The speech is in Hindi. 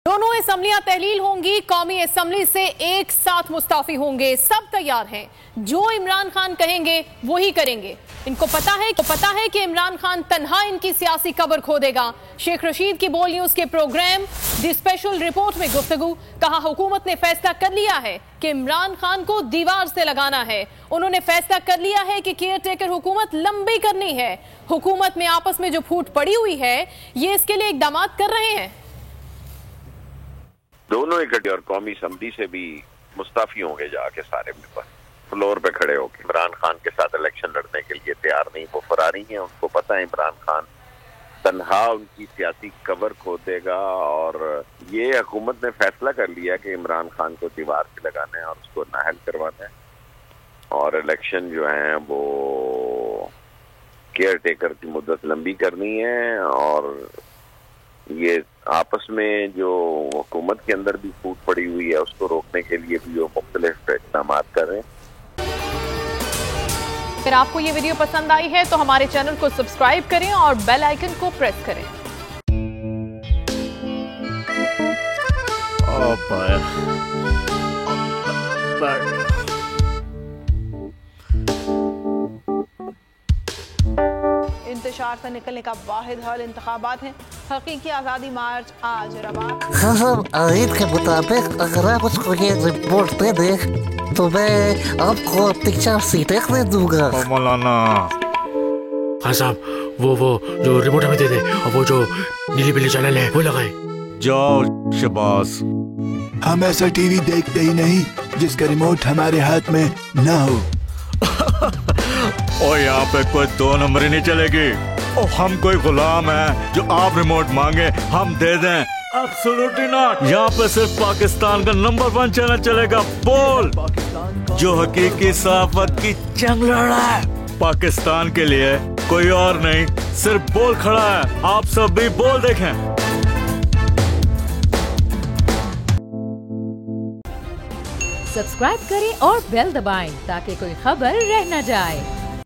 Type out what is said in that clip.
दोनों असम्बलियां तहलील होंगी, कौमी असम्बली से एक साथ मुस्ताफी होंगे। सब तैयार हैं, जो इमरान खान कहेंगे वही करेंगे। इनको पता है कि इमरान खान तन्हा इनकी सियासी कबर खो देगा। शेख रशीद की बोल न्यूज के प्रोग्राम दी स्पेशल रिपोर्ट में गुफ्तगू। कहा हुकूमत ने फैसला कर लिया है कि इमरान खान को दीवार से लगाना है। उन्होंने फैसला कर लिया है कि केयर टेकर हुकूमत लंबी करनी है। हुकूमत में आपस में जो फूट पड़ी हुई है, ये इसके लिए इकदाम कर रहे हैं। दोनों इकट्ठे और कौमी असम्बली से भी मुस्ताफी होंगे, जाके सारे फ्लोर पे खड़े होकर इमरान खान के साथ इलेक्शन लड़ने के लिए तैयार नहीं, वो फरारी हैं। उनको पता है इमरान खान तन्हा उनकी सियासी कबर खो देगा और ये हुकूमत ने फैसला कर लिया कि इमरान खान को दीवार से लगाना है और उसको नाहल करवाना है और इलेक्शन जो है वो केयर टेकर की मुद्दत लंबी करनी है। और ये आपस में जो हुकूमत के अंदर भी फूट पड़ी हुई है उसको रोकने के लिए भी वो मुख्तलिफ इक़दाम कर रहे हैं। अगर आपको ये वीडियो पसंद आई है तो हमारे चैनल को सब्सक्राइब करें और बेल आइकन को प्रेस करें। इंतशार से निकलने का वाहिद हल इंतखाबात हैं। हकीकी आज़ादी मार्च आज रवा। हाँ, आयत के मुताबिक अगर आप उसको ये रिपोर्ट दे दें तो मैं आपको 3-4 सीटें दे दूंगा। मौलाना हाँ साहब, वो जो रिमोट हमें दे दे और वो जो नीली पीली चैनल है वो लगाए। जाओ शबाज। हम ऐसा टीवी देखते ही नहीं जिसका रिमोट हमारे हाथ में ना हो। और यहाँ पे कोई 2 नंबर ही नहीं चलेगी। और हम कोई गुलाम है जो आप रिमोट मांगे हम दे दें? Absolutely not. यहाँ पे सिर्फ पाकिस्तान का नंबर 1 चैनल चलेगा, बोल, जो हकीकी सहाफत की जंग लड़ रहा है। पाकिस्तान के लिए कोई और नहीं, सिर्फ बोल खड़ा है। आप सब भी बोल देखें। सब्सक्राइब करें और बेल दबाएं ताकि कोई खबर रह न जाए।